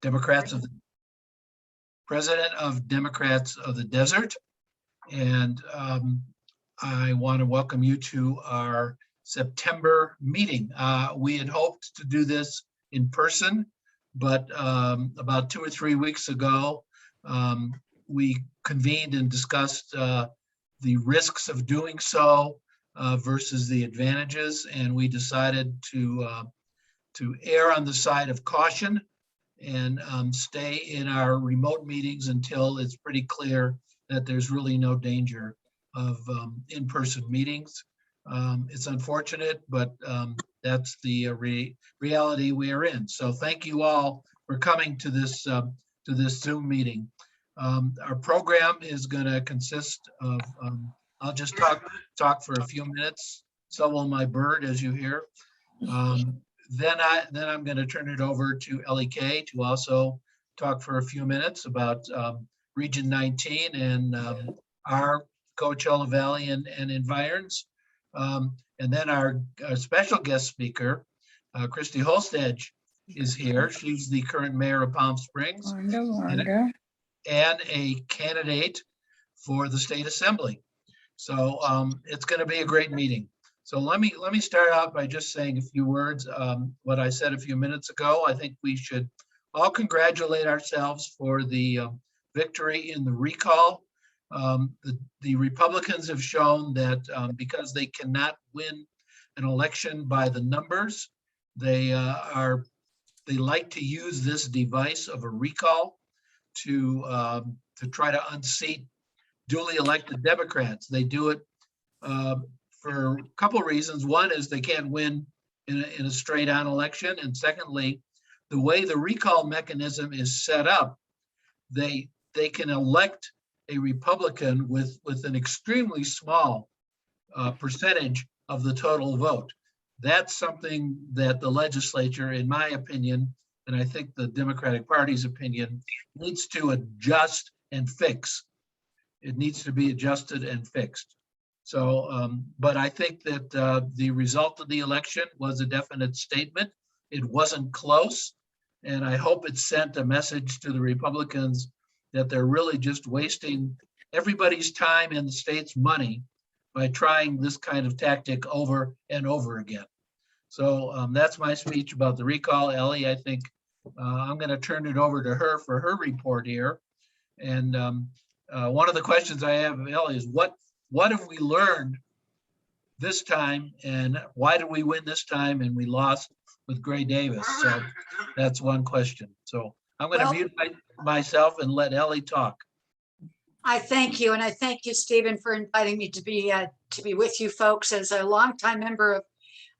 Democrats of the President of Democrats of the Desert. And I want to welcome you to our September meeting. We had hoped to do this in person, but about 2 or 3 weeks ago, we convened and discussed the risks of doing so versus the advantages, and we decided to err on the side of caution and stay in our remote meetings until it's pretty clear that there's really no danger of in-person meetings. It's unfortunate, but that's the reality we are in. So thank you all for coming to this Zoom meeting. Our program is going to consist of, I'll just talk for a few minutes. So will my bird, as you hear. Then I'm going to turn it over to Ellie Kay to also talk for a few minutes about Region 19 and our Coachella Valley and environs. And then our special guest speaker, Christy Holstege, is here. She's the current mayor of Palm Springs and a candidate for the state assembly. So it's going to be a great meeting. So let me start out by just saying a few words. What I said a few minutes ago, I think we should all congratulate ourselves for the victory in the recall. The Republicans have shown that because they cannot win an election by the numbers, they like to use this device of a recall to try to unseat duly elected Democrats. They do it for a couple of reasons. One is they can't win in a straight on election. And secondly, the way the recall mechanism is set up, they can elect a Republican with an extremely small percentage of the total vote. That's something that the legislature, in my opinion, and I think the Democratic Party's opinion, needs to adjust and fix. It needs to be adjusted and fixed. So, but I think that the result of the election was a definite statement. It wasn't close. And I hope it sent a message to the Republicans that they're really just wasting everybody's time and the state's money by trying this kind of tactic over and over again. So that's my speech about the recall. Ellie, I think I'm going to turn it over to her for her report here. And one of the questions I have, Ellie, is what have we learned this time, and why did we win this time and we lost with Gray Davis? So that's one question. So I'm going to mute myself and let Ellie talk. I thank you, and I thank you, Stephen, for inviting me to be with you folks. As a longtime member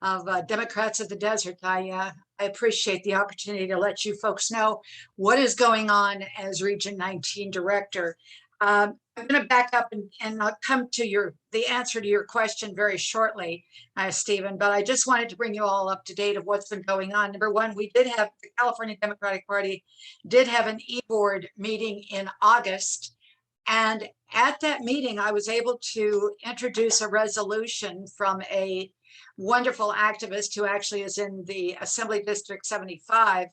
of Democrats of the Desert, I appreciate the opportunity to let you folks know what is going on as Region 19 Director. I'm going to back up and I'll come to the answer to your question very shortly, Stephen, but I just wanted to bring you all up to date of what's been going on. Number one, we did have the California Democratic Party did have an e-board meeting in August. And at that meeting, I was able to introduce a resolution from a wonderful activist who actually is in the Assembly District 75,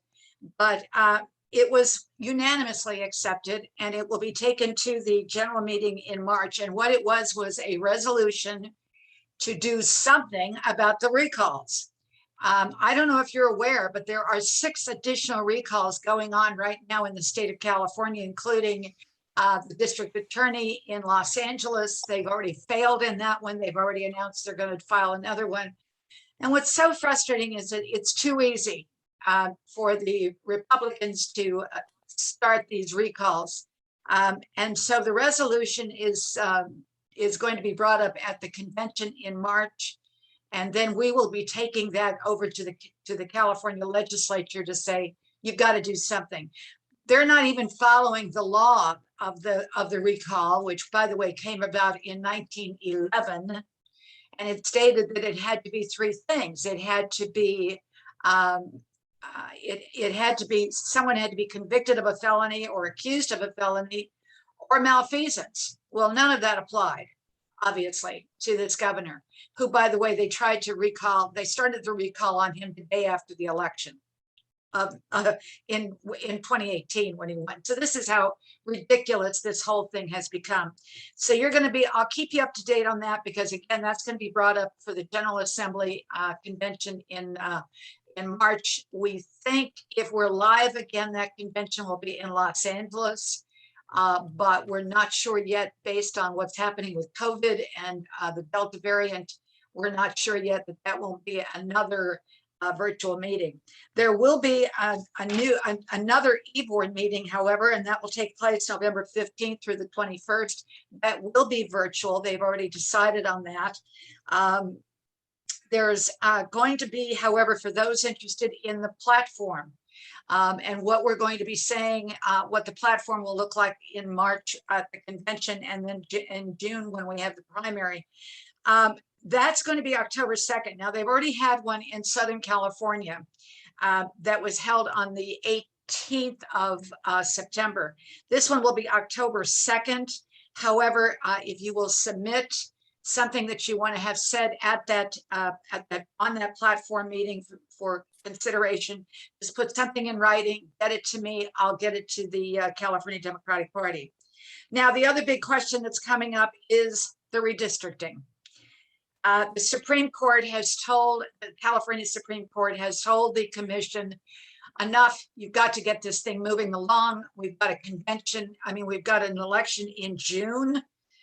but it was unanimously accepted, and it will be taken to the general meeting in March. And what it was a resolution to do something about the recalls. I don't know if you're aware, but there are 6 additional recalls going on right now in the state of California, including the district attorney in Los Angeles. They've already failed in that one. They've already announced they're going to file another one. And what's so frustrating is that it's too easy for the Republicans to start these recalls. And so the resolution is going to be brought up at the convention in March. And then we will be taking that over to the California legislature to say, you've got to do something. They're not even following the law of the recall, which, by the way, came about in 1911. And it stated that it had to be 3 things. It had to be someone had to be convicted of a felony or accused of a felony or malfeasance. Well, none of that applied, obviously, to this governor, who, by the way, they started the recall on him the day after the election. in 2018 when he went. So this is how ridiculous this whole thing has become. So I'll keep you up to date on that, because again, that's going to be brought up for the General Assembly convention in March. We think if we're live again, that convention will be in Los Angeles. But we're not sure yet based on what's happening with COVID and the Delta variant. We're not sure yet that won't be another virtual meeting. There will be another e-board meeting, however, and that will take place November 15th through the 21st. That will be virtual. They've already decided on that. There's going to be, however, for those interested in the platform, and what we're going to be saying, what the platform will look like in March at the convention, and then in June when we have the primary. That's going to be October 2nd. Now, they've already had one in Southern California that was held on the 18th of September. This one will be October 2nd. However, if you will submit something that you want to have said at that on that platform meeting for consideration, just put something in writing, get it to me. I'll get it to the California Democratic Party. Now, the other big question that's coming up is the redistricting. The Supreme Court has told, the California Supreme Court has told the commission, enough, you've got to get this thing moving along. We've got a convention, we've got an election in June.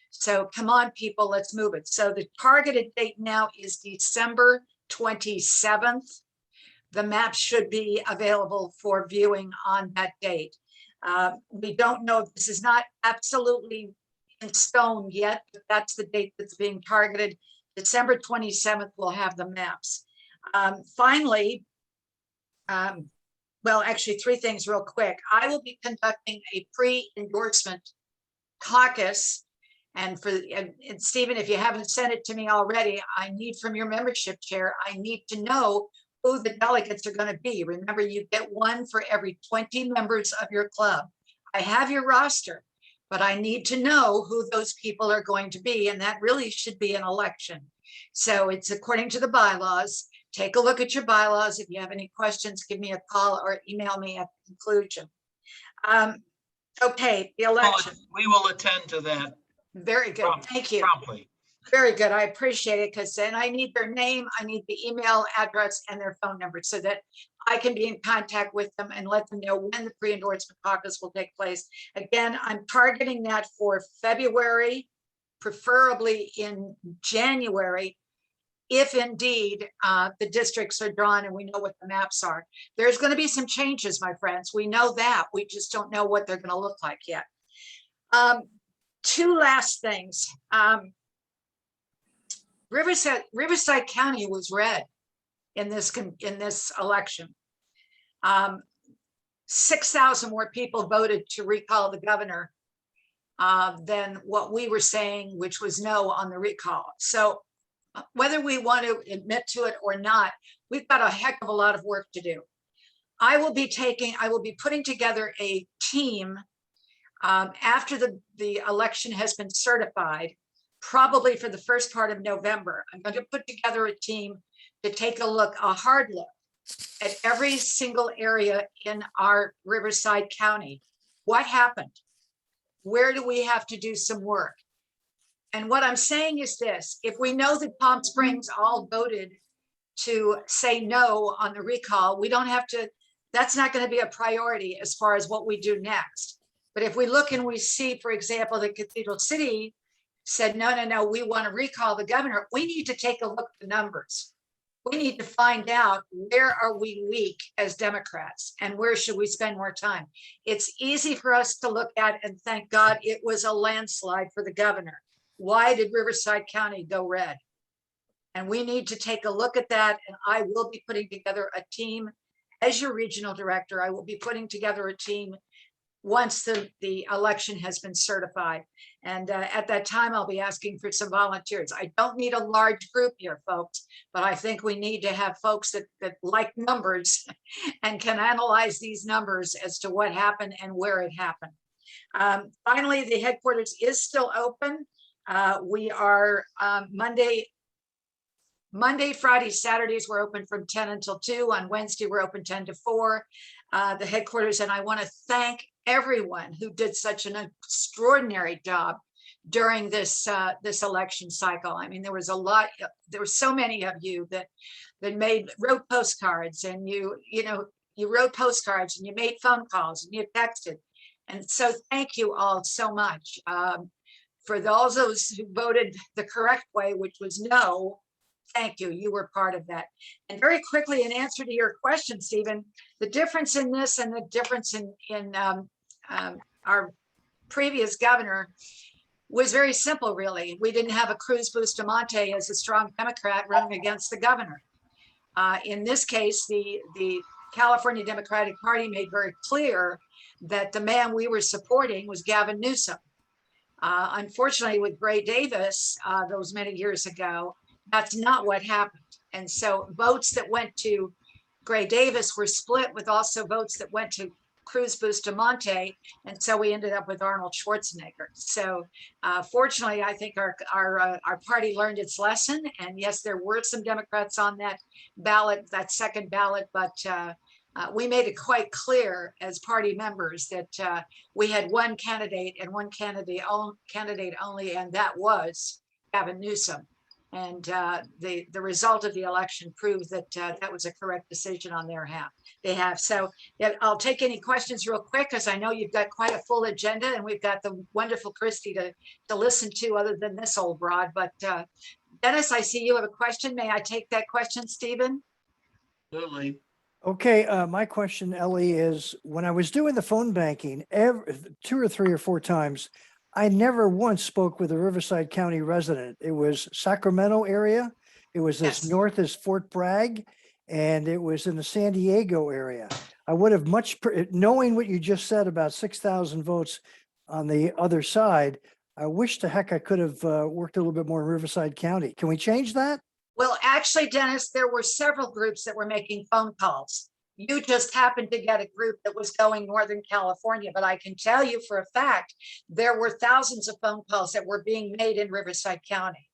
So come on, people, let's move it. So the targeted date now is December 27th. The maps should be available for viewing on that date. We don't know, this is not absolutely in stone yet, but that's the date that's being targeted. December 27th, we'll have the maps. Finally, well, actually 3 things real quick. I will be conducting a pre-endorsement caucus. And Stephen, if you haven't sent it to me already, I need from your membership chair, I need to know who the delegates are going to be. Remember, you get 1 for every 20 members of your club. I have your roster, but I need to know who those people are going to be. And that really should be an election. So it's according to the bylaws. Take a look at your bylaws. If you have any questions, give me a call or email me at the conclusion. Okay, the election. We will attend to that. Very good. Thank you. Promptly. Very good. I appreciate it, because then I need their name, I need the email address and their phone number so that I can be in contact with them and let them know when the pre-endorsement caucus will take place. Again, I'm targeting that for February, preferably in January, if indeed the districts are drawn and we know what the maps are. There's going to be some changes, my friends. We know that. We just don't know what they're going to look like yet. 2 last things. Riverside County was red in this election. 6,000 more people voted to recall the governor than what we were saying, which was no on the recall. So whether we want to admit to it or not, we've got a heck of a lot of work to do. I will be putting together a team after the election has been certified, probably for the first part of November. I'm going to put together a team to take a hard look at every single area in our Riverside County. What happened? Where do we have to do some work? And what I'm saying is this: if we know that Palm Springs all voted to say no on the recall, we don't have to, that's not going to be a priority as far as what we do next. But if we look and we see, for example, that Cathedral City said, no, we want to recall the governor, we need to take a look at the numbers. We need to find out, where are we weak as Democrats and where should we spend more time? It's easy for us to look at and thank God it was a landslide for the governor. Why did Riverside County go red? And we need to take a look at that. And I will be putting together a team as your regional director. I will be putting together a team once the election has been certified. And at that time, I'll be asking for some volunteers. I don't need a large group here, folks, but I think we need to have folks that like numbers and can analyze these numbers as to what happened and where it happened. Finally, the headquarters is still open. We are Monday Monday, Friday, Saturdays, we're open from 10 until 2. On Wednesday, we're open 10 to 4. The headquarters, and I want to thank everyone who did such an extraordinary job during this this election cycle. I mean, there was so many of you that wrote postcards, and you wrote postcards, and you made phone calls, and you texted. And so thank you all so much. For those who voted the correct way, which was no, thank you. You were part of that. And very quickly, in answer to your question, Stephen, the difference in this and the difference in our previous governor was very simple, really. We didn't have a Cruz Bustamante as a strong Democrat running against the governor. In this case, the California Democratic Party made very clear that the man we were supporting was Gavin Newsom. Unfortunately, with Gray Davis, those many years ago, that's not what happened. And so votes that went to Gray Davis were split with also votes that went to Cruz Bustamante. And so we ended up with Arnold Schwarzenegger. So fortunately, I think our party learned its lesson. And yes, there were some Democrats on that ballot, that second ballot, but we made it quite clear as party members that we had one candidate and one candidate only, and that was Gavin Newsom. And the result of the election proved that that was a correct decision on their behalf. So yeah, I'll take any questions real quick, because I know you've got quite a full agenda, and we've got the wonderful Christy to listen to, other than this old broad. But Dennis, I see you have a question. May I take that question, Stephen? Absolutely. Okay, my question, Ellie, is when I was doing the phone banking, 2 or 3 or 4 times, I never once spoke with a Riverside County resident. It was Sacramento area. It was as Yes. north as Fort Bragg, and it was in the San Diego area. I would have knowing what you just said about 6,000 votes on the other side, I wish to heck I could have worked a little bit more in Riverside County. Can we change that? Well, actually, Dennis, there were several groups that were making phone calls. You just happened to get a group that was going Northern California, but I can tell you for a fact, there were thousands of phone calls that were being made in Riverside County.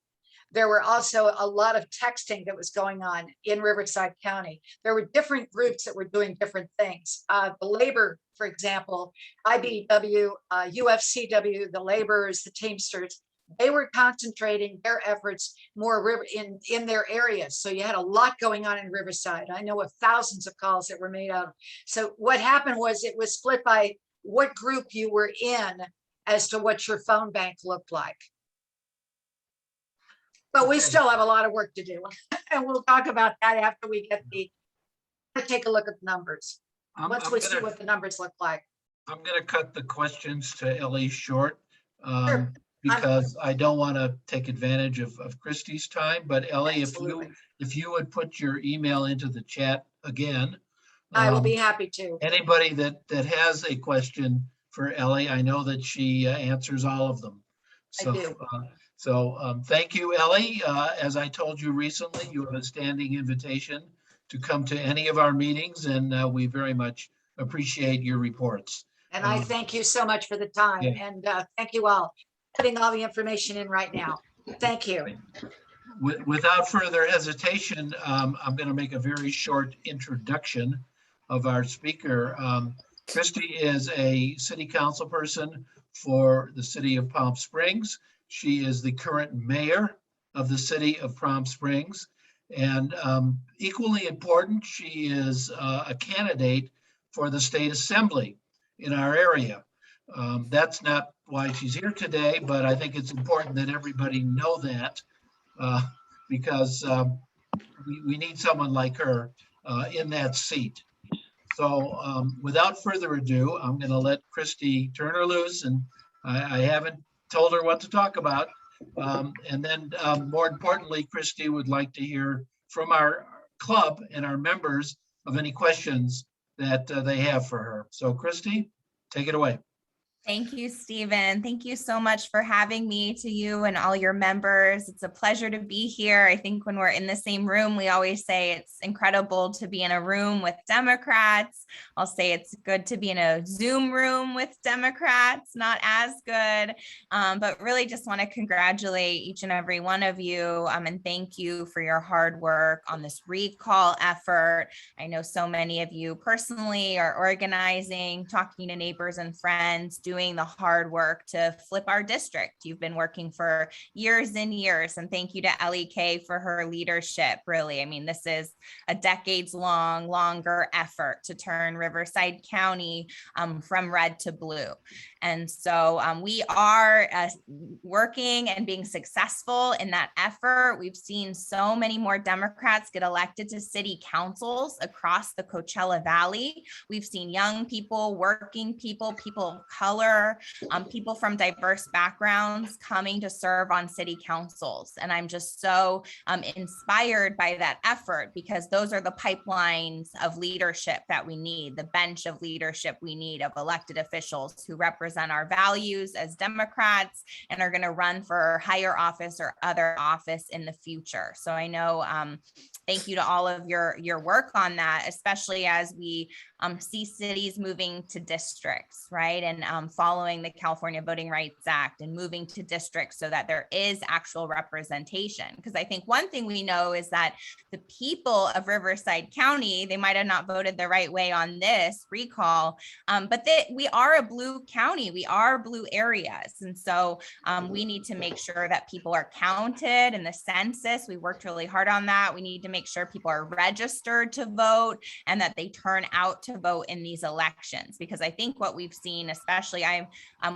There were also a lot of texting that was going on in Riverside County. There were different groups that were doing different things. The labor, for example, IBEW, UFCW, the laborers, the Teamsters, they were concentrating their efforts more in their areas. So you had a lot going on in Riverside. I know of thousands of calls that were made out. So what happened was it was split by what group you were in as to what your phone bank looked like. But we still have a lot of work to do. And we'll talk about that after we get take a look at the numbers. Once we see what the numbers look like. I'm going to cut the questions to Ellie short. Sure. Because I don't want to take advantage of Christy's time, but Ellie, Absolutely. if you would put your email into the chat again. I will be happy to. Anybody that has a question for Ellie, I know that she answers all of them. So, I do. Thank you, Ellie. As I told you recently, you have a standing invitation to come to any of our meetings, and we very much appreciate your reports. And I thank you so much for the time, Yeah. and thank you all. Putting all the information in right now. Thank you. Without further hesitation, I'm going to make a very short introduction of our speaker. Christy is a city council person for the city of Palm Springs. She is the current mayor of the city of Palm Springs. And equally important, she is a candidate for the state assembly in our area. That's not why she's here today, but I think it's important that everybody know that because we need someone like her in that seat. So without further ado, I'm going to let Christy turn her loose, and I haven't told her what to talk about. And then more importantly, Christy would like to hear from our club and our members of any questions that they have for her. So Christy, take it away. Thank you, Stephen. Thank you so much for having me, to you and all your members. It's a pleasure to be here. I think when we're in the same room, we always say it's incredible to be in a room with Democrats. I'll say it's good to be in a Zoom room with Democrats, not as good, but really just want to congratulate each and every one of you and thank you for your hard work on this recall effort. I know so many of you personally are organizing, talking to neighbors and friends, doing the hard work to flip our district. You've been working for years and years, and thank you to LEK for her leadership. Really, I mean, this is a longer effort to turn Riverside County from red to blue. And so we are working and being successful in that effort. We've seen so many more Democrats get elected to city councils across the Coachella Valley. We've seen young people, working people, people of color, people from diverse backgrounds coming to serve on city councils. And I'm just so inspired by that effort, because those are the pipelines of leadership that we need, the bench of leadership we need of elected officials who represent our values as Democrats and are going to run for higher office or other office in the future. So I know, thank you to all of your work on that, especially as we see cities moving to districts, right? And following the California Voting Rights Act and moving to districts so that there is actual representation. Because I think one thing we know is that the people of Riverside County, they might have not voted the right way on this recall, but we are a blue county, we are blue areas. And so we need to make sure that people are counted in the census. We worked really hard on that. We need to make sure people are registered to vote and that they turn out to vote in these elections. Because I think what we've seen, especially I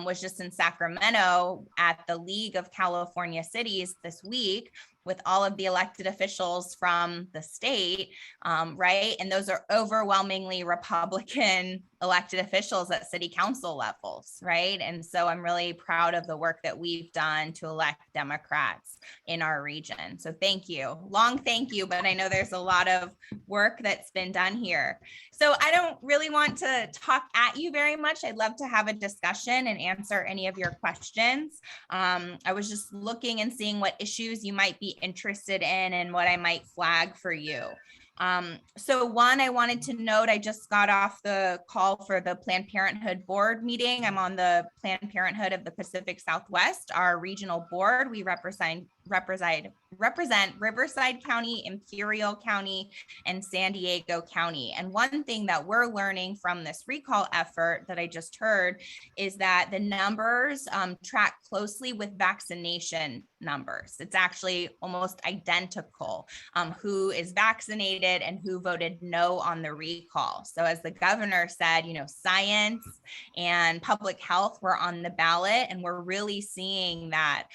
was just in Sacramento at the League of California Cities this week with all of the elected officials from the state, right? And those are overwhelmingly Republican elected officials at city council levels, right? And so I'm really proud of the work that we've done to elect Democrats in our region. So thank you. Long thank you, but I know there's a lot of work that's been done here. So I don't really want to talk at you very much. I'd love to have a discussion and answer any of your questions. I was just looking and seeing what issues you might be interested in and what I might flag for you. So one, I wanted to note, I just got off the call for the Planned Parenthood board meeting. I'm on the Planned Parenthood of the Pacific Southwest, our regional board. We represent Riverside County, Imperial County, and San Diego County. And one thing that we're learning from this recall effort that I just heard is that the numbers track closely with vaccination numbers. It's actually almost identical who is vaccinated and who voted no on the recall. So as the governor said, you know, science and public health were on the ballot, and we're really seeing that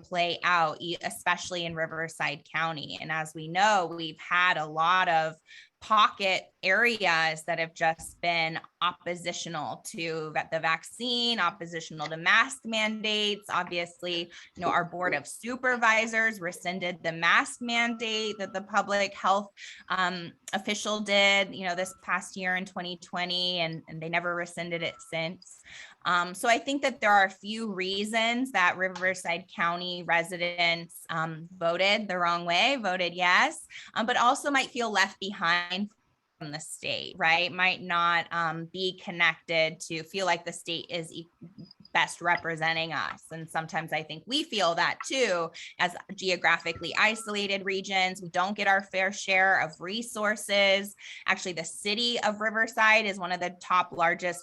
play out, especially in Riverside County. And as we know, we've had a lot of pocket areas that have just been oppositional to the vaccine, oppositional to mask mandates. Obviously, you know, our board of supervisors rescinded the mask mandate that the public health official did, you know, this past year in 2020, and they never rescinded it since. So I think that there are a few reasons that Riverside County residents voted the wrong way, voted yes, but also might feel left behind from the state, right? Might not be connected to feel like the state is best representing us. And sometimes I think we feel that too, as geographically isolated regions. We don't get our fair share of resources. Actually, the city of Riverside is one of the top largest,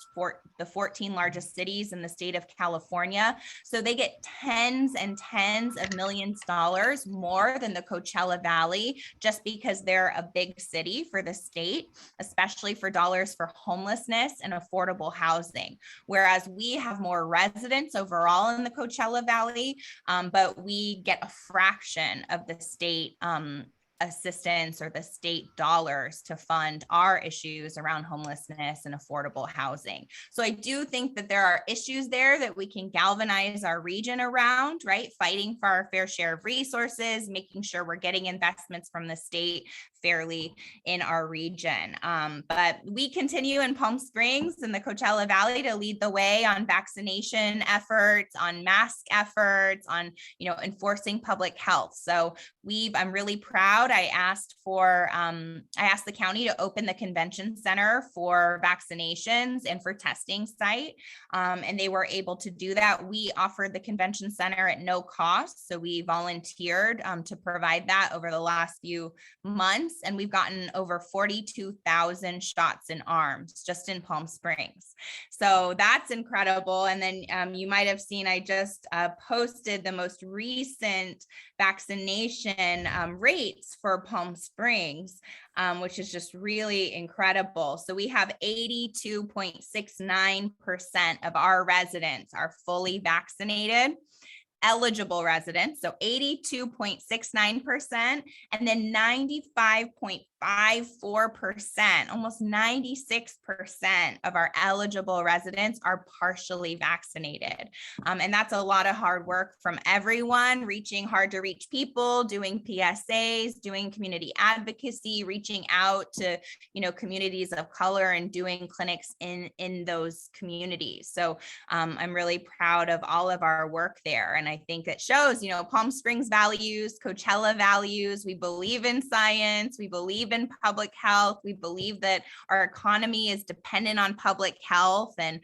the 14 largest cities in the state of California. So they get tens and tens of millions of dollars more than the Coachella Valley, just because they're a big city for the state, especially for dollars for homelessness and affordable housing. Whereas we have more residents overall in the Coachella Valley, but we get a fraction of the state assistance or the state dollars to fund our issues around homelessness and affordable housing. So I do think that there are issues there that we can galvanize our region around, right? Fighting for our fair share of resources, making sure we're getting investments from the state fairly in our region. But we continue in Palm Springs and the Coachella Valley to lead the way on vaccination efforts, on mask efforts, on, enforcing public health. So I'm really proud. I asked the county to open the convention center for vaccinations and for testing site. And they were able to do that. We offered the convention center at no cost. So we volunteered to provide that over the last few months. And we've gotten over 42,000 shots in arms just in Palm Springs. So that's incredible. And then you might have seen, I just posted the most recent vaccination rates for Palm Springs, which is just really incredible. So we have 82.69% of our residents are fully vaccinated. Eligible residents, so 82.69%, and then 95.54%, almost 96% of our eligible residents are partially vaccinated. And that's a lot of hard work from everyone, reaching hard to reach people, doing PSAs, doing community advocacy, reaching out to, communities of color and doing clinics in those communities. So I'm really proud of all of our work there. And I think it shows, Palm Springs values, Coachella values. We believe in science. We believe in public health. We believe that our economy is dependent on public health, and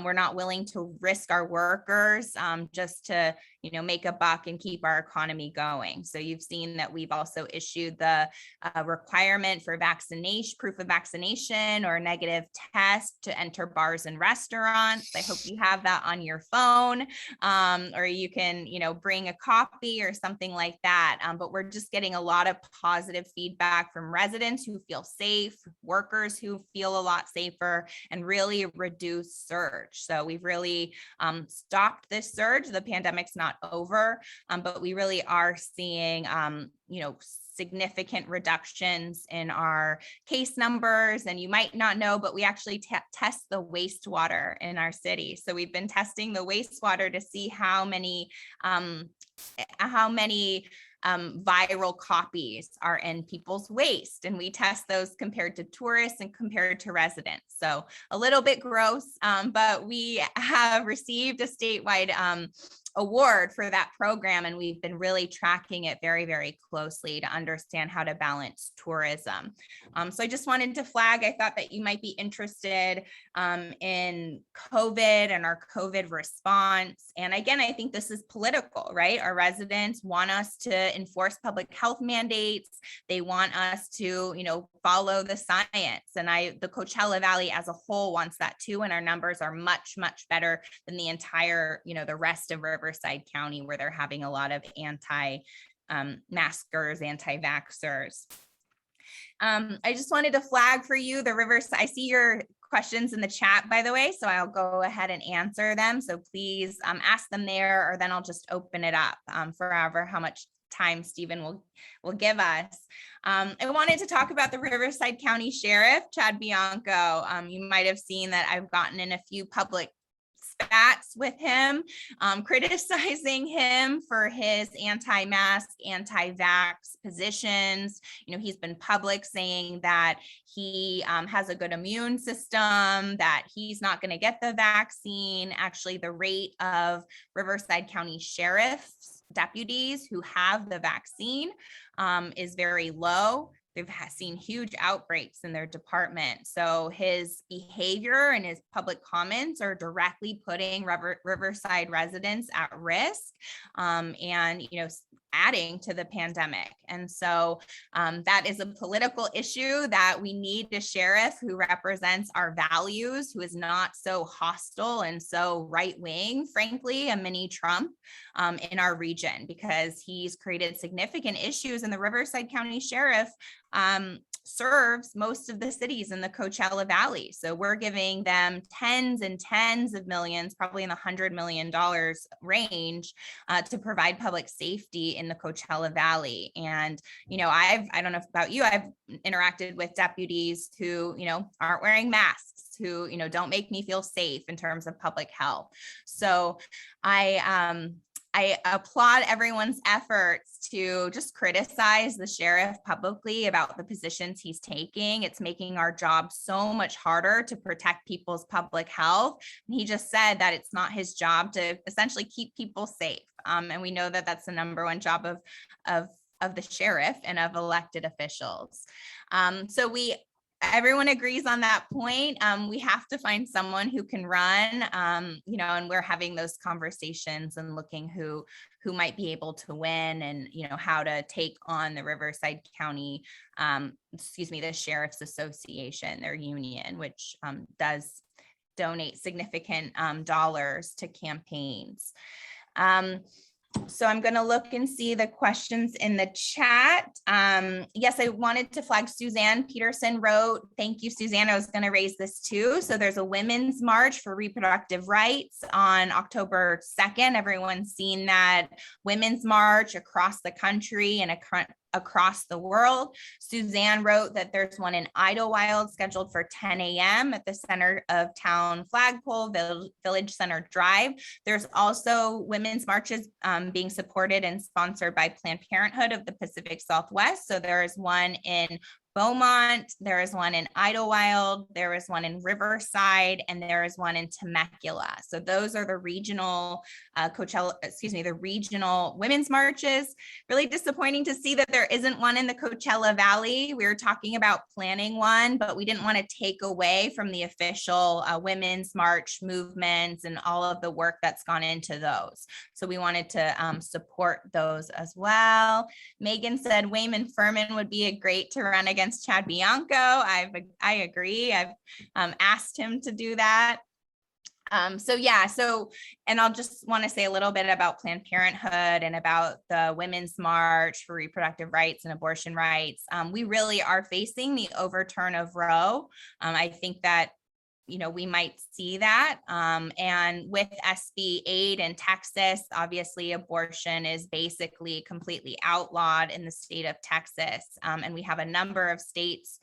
we're not willing to risk our workers just to, make a buck and keep our economy going. So you've seen that we've also issued the requirement for vaccination, proof of vaccination or negative test to enter bars and restaurants. I hope you have that on your phone, or you can, bring a copy or something like that. But we're just getting a lot of positive feedback from residents who feel safe, workers who feel a lot safer, and really reduced surge. So we've really stopped this surge. The pandemic's not over, but we really are seeing, significant reductions in our case numbers. And you might not know, but we actually test the wastewater in our city. So we've been testing the wastewater to see how many viral copies are in people's waste. And we test those compared to tourists and compared to residents. So a little bit gross, but we have received a statewide award for that program. And we've been really tracking it very, very closely to understand how to balance tourism. So I just wanted to flag, I thought that you might be interested in COVID and our COVID response. And again, I think this is political, right? Our residents want us to enforce public health mandates. They want us to, follow the science. And the Coachella Valley as a whole wants that too. And our numbers are much, much better than the entire, the rest of Riverside County, where they're having a lot of anti-maskers, anti-vaxxers. I just wanted to flag for you the Riverside. I see your questions in the chat, by the way, so I'll go ahead and answer them. So please ask them there, or then I'll just open it up for however how much time Stephen will give us. I wanted to talk about the Riverside County Sheriff, Chad Bianco. You might have seen that I've gotten in a few public spats with him, criticizing him for his anti-mask, anti-vax positions. He's been public saying that he has a good immune system, that he's not going to get the vaccine. Actually, the rate of Riverside County Sheriff's deputies who have the vaccine is very low. They've seen huge outbreaks in their department. So his behavior and his public comments are directly putting Riverside residents at risk, and adding to the pandemic. And so that is a political issue that we need a sheriff who represents our values, who is not so hostile and so right-wing, frankly, a mini Trump in our region, because he's created significant issues. And the Riverside County Sheriff serves most of the cities in the Coachella Valley. So we're giving them tens and tens of millions, probably in the $100 million range, to provide public safety in the Coachella Valley. And, I don't know about you, I've interacted with deputies who, aren't wearing masks, who, don't make me feel safe in terms of public health. So I I applaud everyone's efforts to just criticize the sheriff publicly about the positions he's taking. It's making our job so much harder to protect people's public health. And he just said that it's not his job to essentially keep people safe. And we know that that's the number one job of the sheriff and of elected officials. So everyone agrees on that point. We have to find someone who can run, and we're having those conversations and looking who might be able to win, and, how to take on the Riverside County, the Sheriff's Association, their union, which does donate significant dollars to campaigns. So I'm going to look and see the questions in the chat. Yes, I wanted to flag Suzanne Peterson wrote, thank you, Suzanne. I was going to raise this too. So there's a women's march for reproductive rights on October 2nd. Everyone's seen that women's march across the country and across the world. Suzanne wrote that there's one in Idlewild scheduled for 10 a.m. at the center of town flagpole, Village Center Drive. There's also women's marches being supported and sponsored by Planned Parenthood of the Pacific Southwest. So there is one in Beaumont, there is one in Idlewild, there is one in Riverside, and there is one in Temecula. So those are the regional the regional women's marches. Really disappointing to see that there isn't one in the Coachella Valley. We were talking about planning one, but we didn't want to take away from the official women's march movements and all of the work that's gone into those. So we wanted to support those as well. Megan said Wayman Furman would be a great to run against Chad Bianco. I agree. I've asked him to do that. And I'll just want to say a little bit about Planned Parenthood and about the Women's March for reproductive rights and abortion rights. We really are facing the overturn of Roe. I think that we might see that. And with SB 8 in Texas, obviously abortion is basically completely outlawed in the state of Texas. And we have a number of states,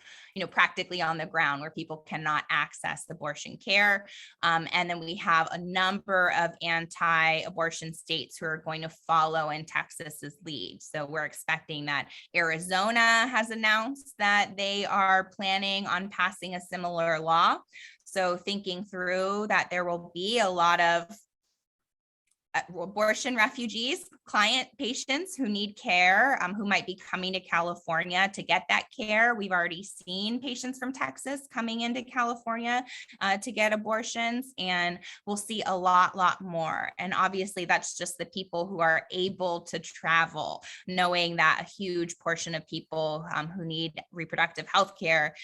practically on the ground where people cannot access abortion care. And then we have a number of anti-abortion states who are going to follow in Texas's lead. So we're expecting that Arizona has announced that they are planning on passing a similar law. So thinking through that there will be a lot of abortion refugees, patients who need care, who might be coming to California to get that care. We've already seen patients from Texas coming into California to get abortions, and we'll see a lot more. And obviously that's just the people who are able to travel, knowing that a huge portion of people who need reproductive health care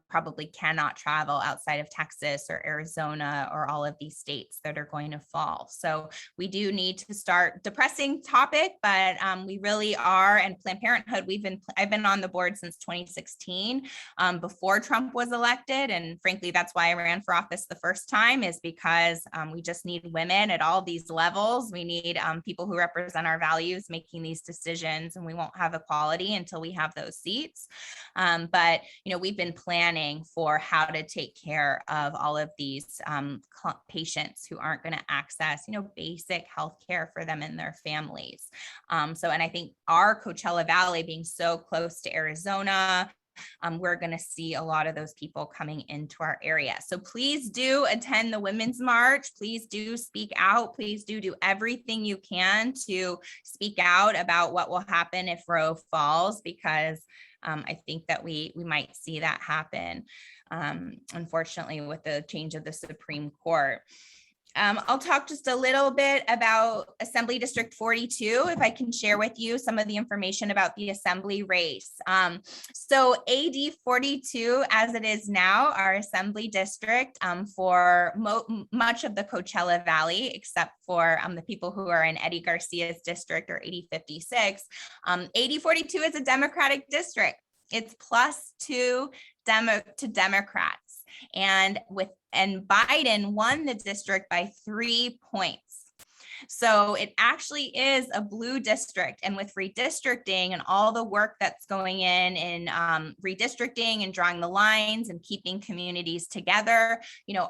probably cannot travel outside of Texas or Arizona or all of these states that are going to fall. So we do need to start depressing topic, but we really are. And Planned Parenthood, I've been on the board since 2016, before Trump was elected. And frankly, that's why I ran for office the first time, is because we just need women at all these levels. We need people who represent our values making these decisions, and we won't have equality until we have those seats. But we've been planning for how to take care of all of these patients who aren't going to access, basic health care for them and their families. And I think our Coachella Valley being so close to Arizona, we're going to see a lot of those people coming into our area. So please do attend the Women's March. Please do speak out. Please do everything you can to speak out about what will happen if Roe falls, because I think that we might see that happen, unfortunately, with the change of the Supreme Court. I'll talk just a little bit about Assembly District 42, if I can share with you some of the information about the assembly race. So AD 42, as it is now, our assembly district for much of the Coachella Valley, except for the people who are in Eddie Garcia's district, or 8056, AD 42 is a Democratic district. It's +2 to Democrats. And Biden won the district by 3 points. So it actually is a blue district. And with redistricting and all the work that's going in redistricting and drawing the lines and keeping communities together,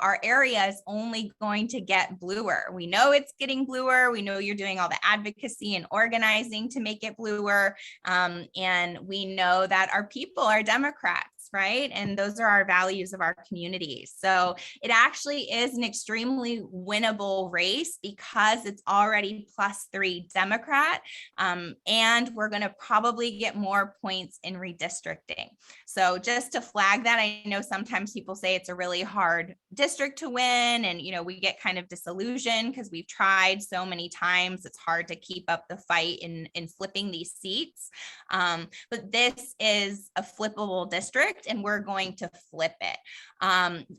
our area is only going to get bluer. We know it's getting bluer. We know you're doing all the advocacy and organizing to make it bluer. And we know that our people are Democrats, right? And those are our values of our communities. So it actually is an extremely winnable race because it's already +3 Democrat. And we're going to probably get more points in redistricting. So just to flag that, I know sometimes people say it's a really hard district to win. And, we get kind of disillusioned because we've tried so many times. It's hard to keep up the fight in flipping these seats. But this is a flippable district and we're going to flip it.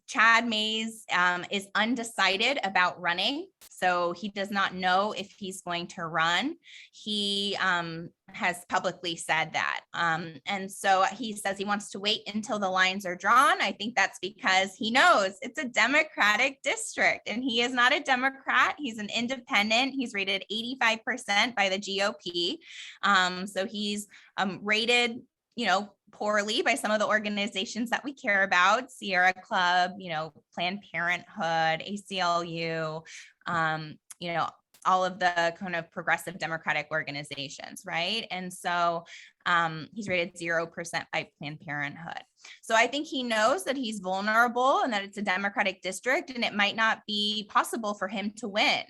Chad Mays is undecided about running. So he does not know if he's going to run. He has publicly said that. And so he says he wants to wait until the lines are drawn. I think that's because he knows it's a Democratic district and he is not a Democrat. He's an independent. He's rated 85% by the GOP. So he's rated, poorly by some of the organizations that we care about, Sierra Club, Planned Parenthood, ACLU, all of the kind of progressive Democratic organizations, right? And so he's rated 0% by Planned Parenthood. So I think he knows that he's vulnerable and that it's a Democratic district and it might not be possible for him to win.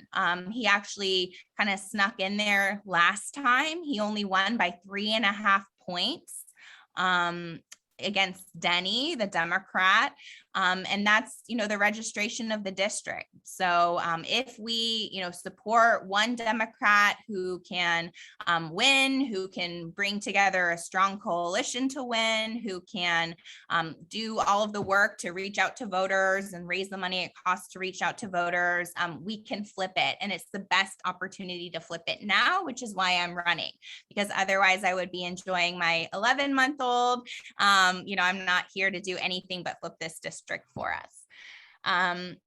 He actually kind of snuck in there last time. He only won by 3.5 points. Against Denny, the Democrat. And that's, the registration of the district. So if we, support one Democrat who can win, who can bring together a strong coalition to win, who can do all of the work to reach out to voters and raise the money it costs to reach out to voters, we can flip it. And it's the best opportunity to flip it now, which is why I'm running, because otherwise I would be enjoying my 11-month-old. I'm not here to do anything but flip this district for us. And,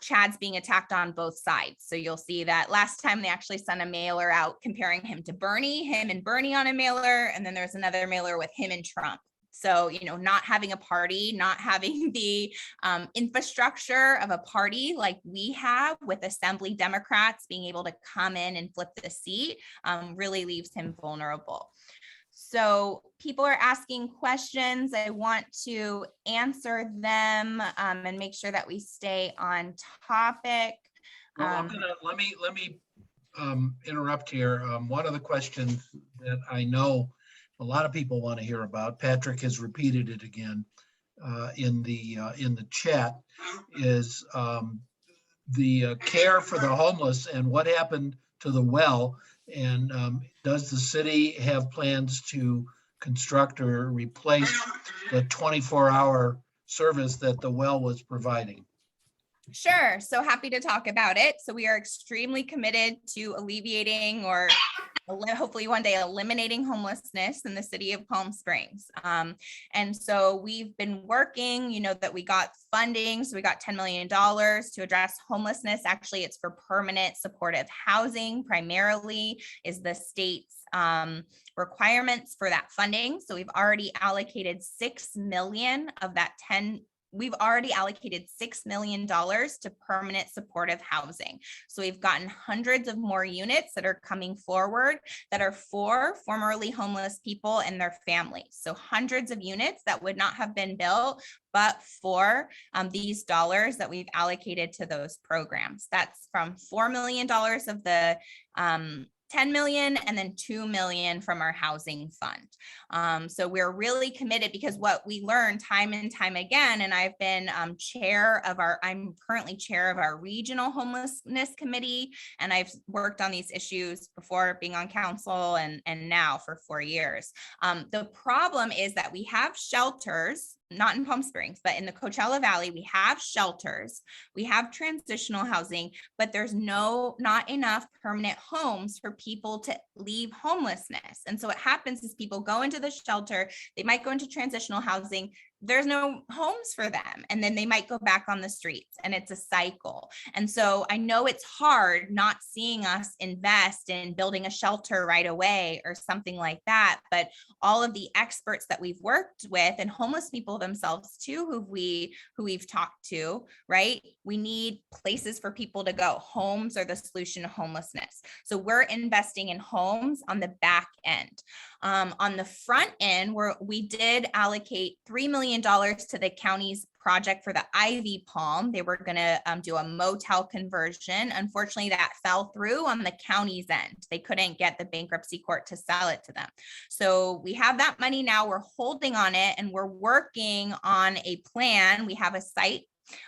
Chad's being attacked on both sides. So you'll see that last time they actually sent a mailer out comparing him to Bernie, him and Bernie on a mailer. And then there's another mailer with him and Trump. So, not having a party, not having the infrastructure of a party like we have with Assembly Democrats being able to come in and flip the seat really leaves him vulnerable. So people are asking questions. I want to answer them and make sure that we stay on topic. Well, let me interrupt here. One of the questions that I know a lot of people want to hear about, Patrick has repeated it again in the chat, is the care for the homeless and what happened to the well. And does the city have plans to construct or replace the 24-hour service that the well was providing? Sure. So happy to talk about it. So we are extremely committed to alleviating or hopefully one day eliminating homelessness in the city of Palm Springs. And so we've been working, that we got funding. So we got $10 million to address homelessness. Actually, it's for permanent supportive housing, primarily is the state's requirements for that funding. So we've already allocated $6 million of that 10. We've already allocated $6 million to permanent supportive housing. So we've gotten hundreds of more units that are coming forward that are for formerly homeless people and their families. So hundreds of units that would not have been built, but for these dollars that we've allocated to those programs. That's from $4 million of the 10 million and then 2 million from our housing fund. So we're really committed because what we learn time and time again, and I've been I'm currently chair of our regional homelessness committee, and I've worked on these issues before being on council and now for 4 years. The problem is that we have shelters, not in Palm Springs, but in the Coachella Valley, we have shelters, we have transitional housing, but there's not enough permanent homes for people to leave homelessness. And so what happens is people go into the shelter, they might go into transitional housing, there's no homes for them. And then they might go back on the streets, and it's a cycle. And so I know it's hard not seeing us invest in building a shelter right away or something like that. But all of the experts that we've worked with, and homeless people themselves too, who we've talked to, right? We need places for people to go. Homes are the solution to homelessness. So we're investing in homes on the back end. On the front end, we did allocate $3 million to the county's project for the Ivy Palm. They were going to do a motel conversion. Unfortunately, that fell through on the county's end. They couldn't get the bankruptcy court to sell it to them. So we have that money now. We're holding on it, and we're working on a plan. We have a site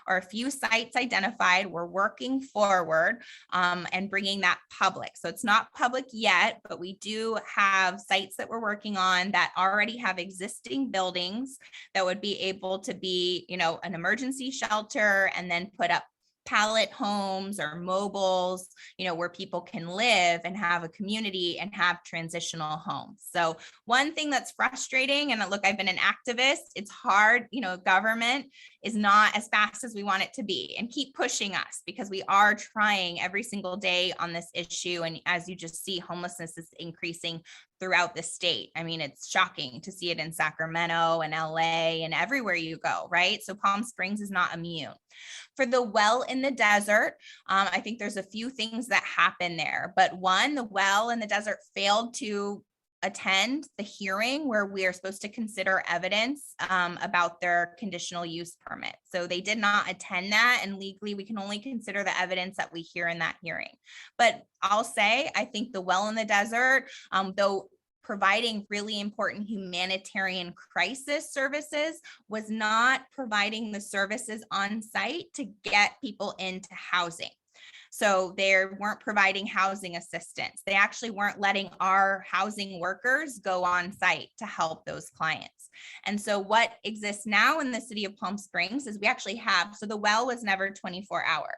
or a few sites identified. We're working forward and bringing that public. So it's not public yet, but we do have sites that we're working on that already have existing buildings that would be able to be, an emergency shelter, and then put up pallet homes or mobiles, where people can live and have a community and have transitional homes. So one thing that's frustrating, and look, I've been an activist, it's hard, government is not as fast as we want it to be, and keep pushing us, because we are trying every single day on this issue. And as you just see, homelessness is increasing throughout the state. I mean, it's shocking to see it in Sacramento and LA and everywhere you go, right? So Palm Springs is not immune. For the well in the desert, I think there's a few things that happen there. But one, the well in the desert failed to attend the hearing where we are supposed to consider evidence about their conditional use permit. So they did not attend that, and legally we can only consider the evidence that we hear in that hearing. But I'll say, I think the well in the desert, though providing really important humanitarian crisis services, was not providing the services on site to get people into housing. So they weren't providing housing assistance. They actually weren't letting our housing workers go on site to help those clients. And so what exists now in the city of Palm Springs is we actually have, so the well was never 24-hour.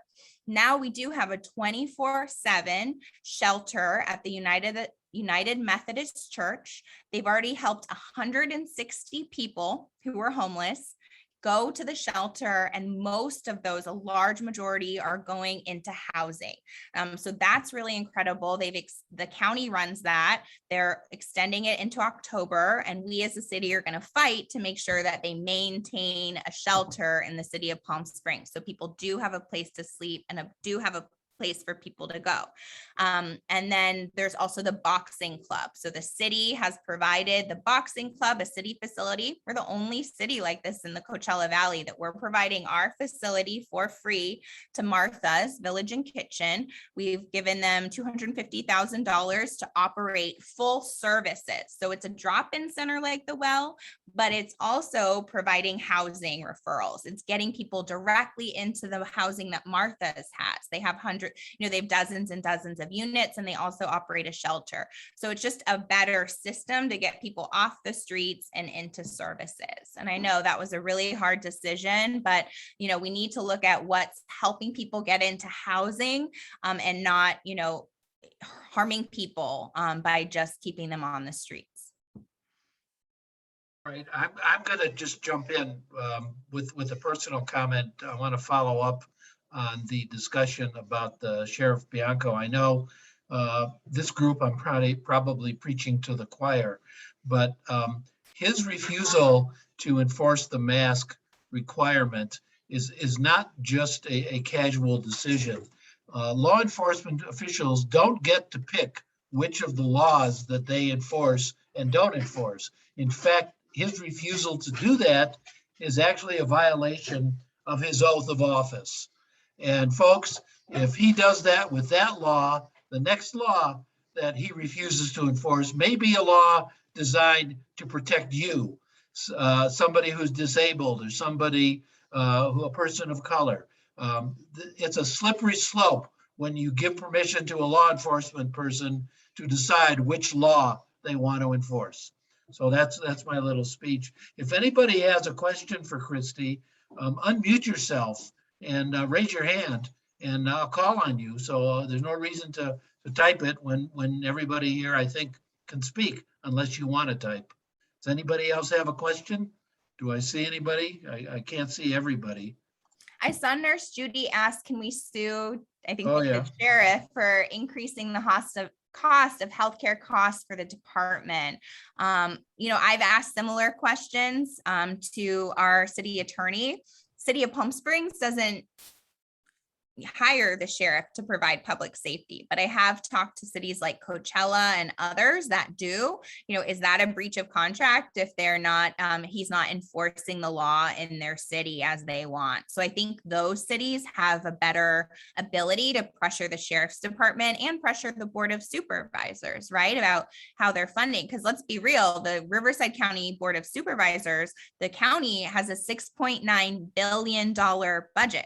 Now we do have a 24/7 shelter at the United Methodist Church. They've already helped 160 people who were homeless go to the shelter, and most of those, a large majority, are going into housing. So that's really incredible. The county runs that. They're extending it into October, and we as a city are going to fight to make sure that they maintain a shelter in the city of Palm Springs, so people do have a place to sleep and do have a place for people to go. And then there's also the boxing club. So the city has provided the boxing club, a city facility. We're the only city like this in the Coachella Valley that we're providing our facility for free to Martha's Village and Kitchen. We've given them $250,000 to operate full services. So it's a drop-in center like the well, but it's also providing housing referrals. It's getting people directly into the housing that Martha's has. They have they have dozens and dozens of units, and they also operate a shelter. So it's just a better system to get people off the streets and into services. And I know that was a really hard decision, but we need to look at what's helping people get into housing and not, harming people by just keeping them on the streets. All right, I'm going to just jump in with a personal comment. I want to follow up on the discussion about the Sheriff Bianco. I know this group, I'm probably preaching to the choir, but his refusal to enforce the mask requirement is not just a casual decision. Law enforcement officials don't get to pick which of the laws that they enforce and don't enforce. In fact, his refusal to do that is actually a violation of his oath of office. And folks, if he does that with that law, the next law that he refuses to enforce may be a law designed to protect you, somebody who's disabled or somebody, a person of color. It's a slippery slope when you give permission to a law enforcement person to decide which law they want to enforce. So that's my little speech. If anybody has a question for Christy, unmute yourself and raise your hand, and I'll call on you. So there's no reason to type it when everybody here, I think, can speak, unless you want to type. Does anybody else have a question? Do I see anybody? I can't see everybody. I saw Nurse Judy ask, can we sue, I think Oh, the yeah. sheriff for increasing the cost of healthcare costs for the department? I've asked similar questions to our city attorney. City of Palm Springs doesn't hire the sheriff to provide public safety, but I have talked to cities like Coachella and others that do. Is that a breach of contract if they're not, he's not enforcing the law in their city as they want? So I think those cities have a better ability to pressure the sheriff's department and pressure the board of supervisors, right, about how they're funding. Because let's be real, the Riverside County Board of Supervisors, the county has a $6.9 billion budget.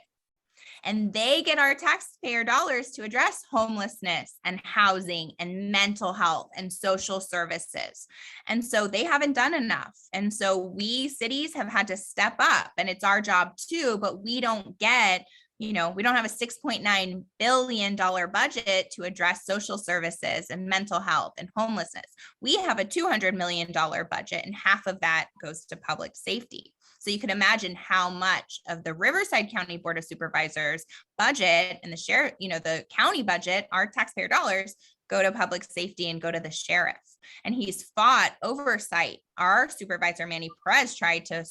And they get our taxpayer dollars to address homelessness and housing and mental health and social services. And so they haven't done enough. And so we cities have had to step up, and it's our job too, but we don't get, we don't have a $6.9 billion budget to address social services and mental health and homelessness. We have a $200 million budget, and half of that goes to public safety. So you can imagine how much of the Riverside County Board of Supervisors budget and the sheriff, the county budget, our taxpayer dollars, go to public safety and go to the sheriff. And he's fought oversight. Our supervisor, Manny Perez, tried to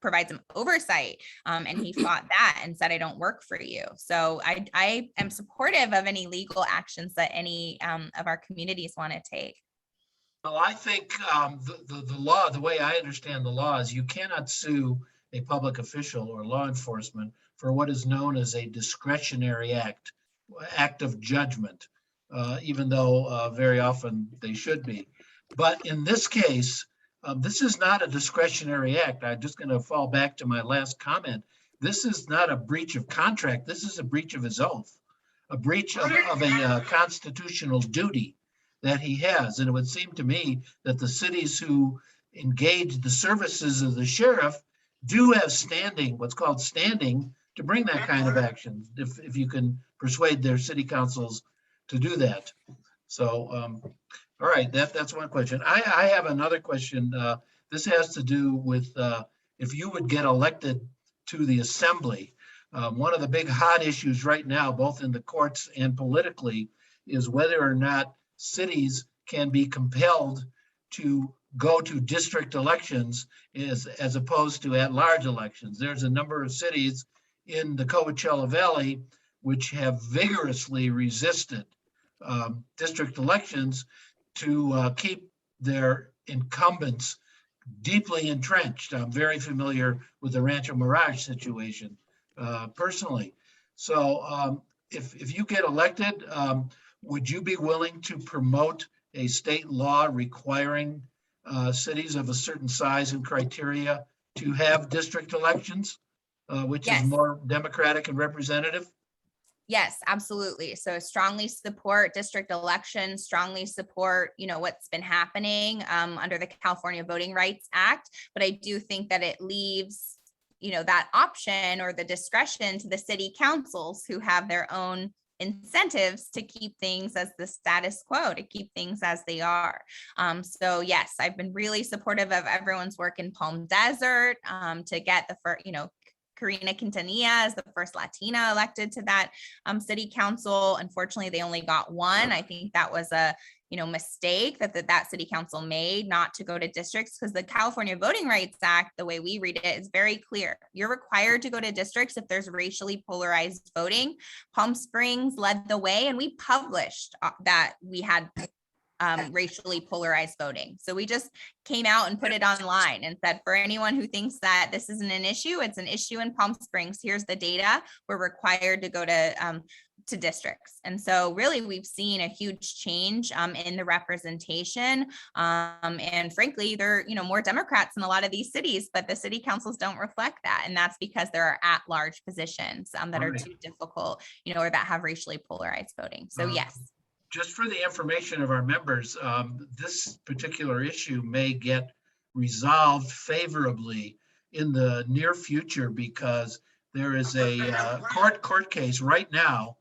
provide some oversight, and he fought that and said, I don't work for you. So I am supportive of any legal actions that any of our communities want to take. Well, I think the law, the way I understand the law, is you cannot sue a public official or law enforcement for what is known as a discretionary act of judgment, even though very often they should be. But in this case, this is not a discretionary act. I'm just going to fall back to my last comment. This is not a breach of contract. This is a breach of his oath, a breach of a constitutional duty that he has. And it would seem to me that the cities who engage the services of the sheriff do have standing, what's called standing, to bring that kind of action, if you can persuade their city councils to do that. So, all right, that's one question. I have another question. This has to do with if you would get elected to the assembly. One of the big hot issues right now, both in the courts and politically, is whether or not cities can be compelled to go to district elections as opposed to at-large elections. There's a number of cities in the Coachella Valley which have vigorously resisted district elections to keep their incumbents deeply entrenched. I'm very familiar with the Rancho Mirage situation personally. So if you get elected, would you be willing to promote a state law requiring cities of a certain size and criteria to have district elections, which is more democratic and representative? Yes, absolutely. So strongly support district elections, strongly support, what's been happening under the California Voting Rights Act. But I do think that it leaves, that option or the discretion to the city councils who have their own incentives to keep things as the status quo, to keep things as they are. So yes, I've been really supportive of everyone's work in Palm Desert to get the first, Karina Quintanilla is the first Latina elected to that city council. Unfortunately, they only got one. I think that was a mistake that city council made, not to go to districts, because the California Voting Rights Act, the way we read it, is very clear. You're required to go to districts if there's racially polarized voting. Palm Springs led the way, and we published that we had racially polarized voting. So we just came out and put it online and said, for anyone who thinks that this isn't an issue, it's an issue in Palm Springs. Here's the data. We're required to go to districts. And so really we've seen a huge change in the representation. And frankly, there are, more Democrats in a lot of these cities, but the city councils don't reflect that. And that's because there are at-large positions that are too difficult, or that have racially polarized voting. So yes. Just for the information of our members, this particular issue may get resolved favorably in the near future, because there is a court case right now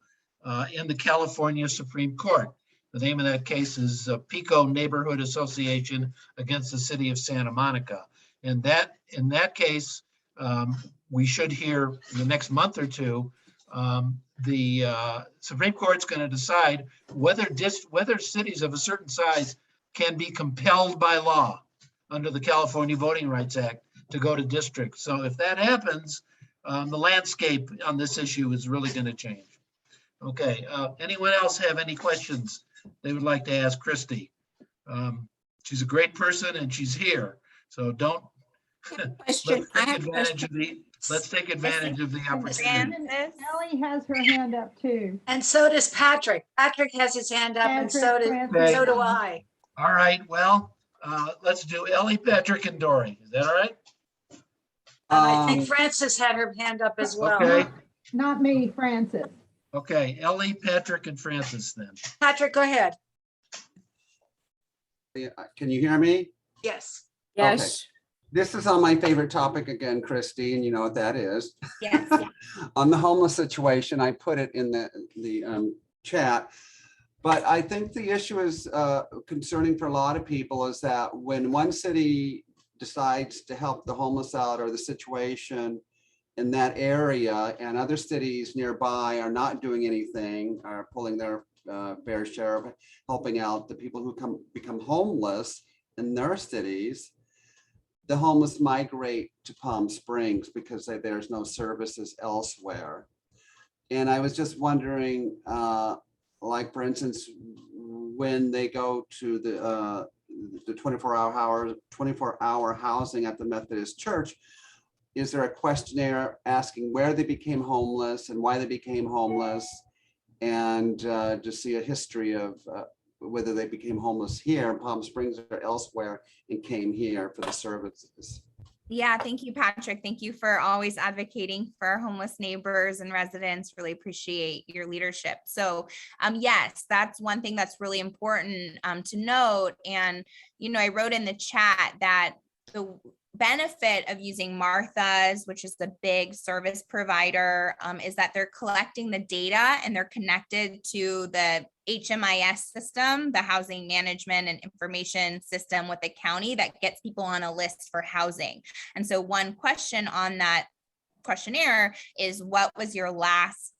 in the California Supreme Court. The name of that case is Pico Neighborhood Association against the City of Santa Monica. And that, in that case, we should hear in the next month or two, the Supreme Court's going to decide whether cities of a certain size can be compelled by law under the California Voting Rights Act to go to districts. So if that happens, the landscape on this issue is really going to change. Okay, anyone else have any questions they would like to ask Christy? She's a great person and she's here, so don't. Question. I have a question. Let's take advantage of the opportunity. Ellie has her hand up too. And so does Patrick. Patrick has his hand up and so do I. All right, well, let's do Ellie, Patrick, and Dory. Is that all right? I think Frances had her hand up as well. Okay. Not me, Francis. Okay, Ellie, Patrick, and Francis then. Patrick, go ahead. Can you hear me? Yes. Yes. This is on my favorite topic again, Christy, and you know what that is. Yes. On the homeless situation, I put it in the chat. But I think the issue is concerning for a lot of people is that when one city decides to help the homeless out or the situation in that area and other cities nearby are not doing anything, are pulling their fair share of helping out the people who become homeless in their cities, the homeless migrate to Palm Springs because there's no services elsewhere. And I was just wondering, like for instance, when they go to the 24-hour housing at the Methodist Church, is there a questionnaire asking where they became homeless and why they became homeless, and to see a history of whether they became homeless here in Palm Springs or elsewhere and came here for the services? Yeah, thank you, Patrick. Thank you for always advocating for our homeless neighbors and residents. Really appreciate your leadership. So yes, that's one thing that's really important to note. And, I wrote in the chat that the benefit of using Martha's, which is the big service provider, is that they're collecting the data and they're connected to the HMIS system, the housing management and information system with the county that gets people on a list for housing. And so one question on that questionnaire is, what was your last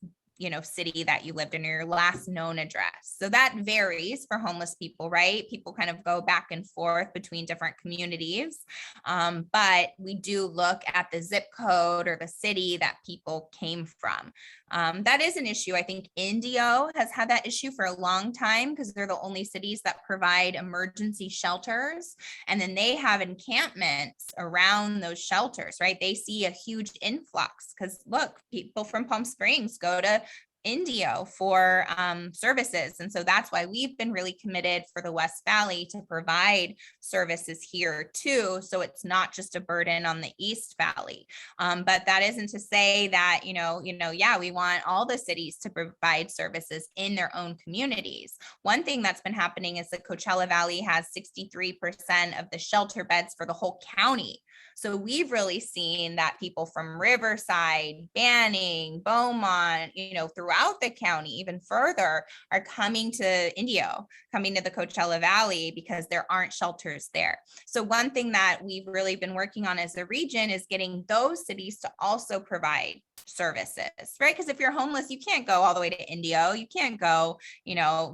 city that you lived in, or your last known address? So that varies for homeless people, right? People kind of go back and forth between different communities. But we do look at the zip code or the city that people came from. That is an issue. I think Indio has had that issue for a long time because they're the only cities that provide emergency shelters. And then they have encampments around those shelters, right? They see a huge influx because look, people from Palm Springs go to Indio for services. And so that's why we've been really committed for the West Valley to provide services here too. So it's not just a burden on the East Valley. But that isn't to say that, yeah, we want all the cities to provide services in their own communities. One thing that's been happening is that Coachella Valley has 63% of the shelter beds for the whole county. So we've really seen that people from Riverside, Banning, Beaumont, throughout the county, even further, are coming to Indio, coming to the Coachella Valley because there aren't shelters there. So one thing that we've really been working on as a region is getting those cities to also provide services, right? Because if you're homeless, you can't go all the way to Indio. You can't go,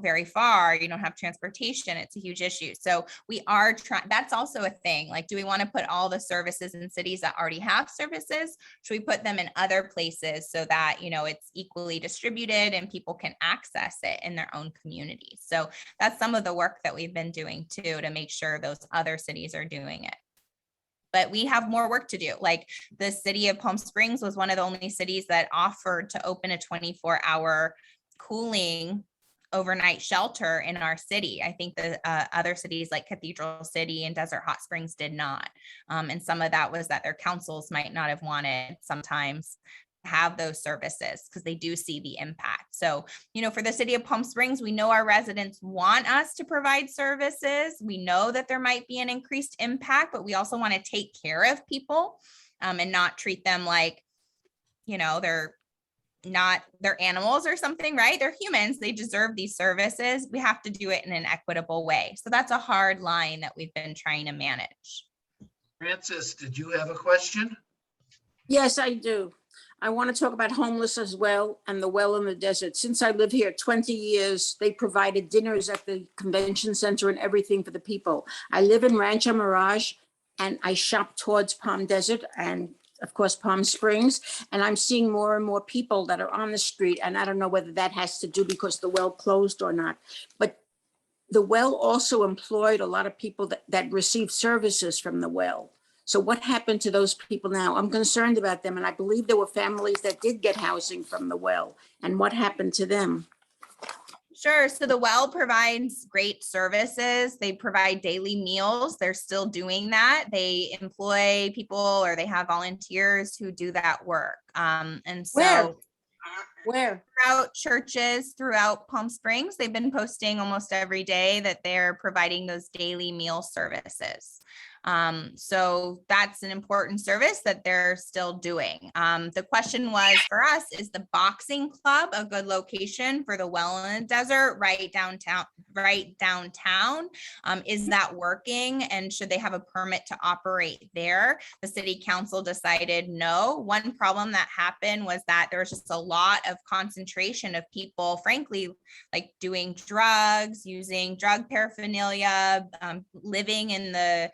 very far. You don't have transportation. It's a huge issue. So we are trying, that's also a thing. Like, do we want to put all the services in cities that already have services? Should we put them in other places so that, it's equally distributed and people can access it in their own communities? So that's some of the work that we've been doing too, to make sure those other cities are doing it. But we have more work to do. Like the city of Palm Springs was one of the only cities that offered to open a 24-hour cooling overnight shelter in our city. I think the other cities like Cathedral City and Desert Hot Springs did not. And some of that was that their councils might not have wanted sometimes have those services because they do see the impact. So, for the city of Palm Springs, we know our residents want us to provide services. We know that there might be an increased impact, but we also want to take care of people and not treat them like, they're animals or something, right? They're humans. They deserve these services. We have to do it in an equitable way. So that's a hard line that we've been trying to manage. Francis, did you have a question? Yes, I do. I want to talk about homeless as well and the well in the desert. Since I live here 20 years, they provided dinners at the convention center and everything for the people. I live in Rancho Mirage and I shop towards Palm Desert and of course Palm Springs. And I'm seeing more and more people that are on the street. And I don't know whether that has to do because the well closed or not. But the well also employed a lot of people that received services from the well. So what happened to those people now? I'm concerned about them. And I believe there were families that did get housing from the well. And what happened to them? Sure. So the well provides great services. They provide daily meals. They're still doing that. They employ people or they have volunteers who do that work. And so Where? throughout churches throughout Palm Springs, they've been posting almost every day that they're providing those daily meal services. So that's an important service that they're still doing. The question was for us, is the boxing club a good location for the well in the desert right downtown? Is that working? And should they have a permit to operate there? The city council decided no. One problem that happened was that there was just a lot of concentration of people, frankly, like doing drugs, using drug paraphernalia, living in the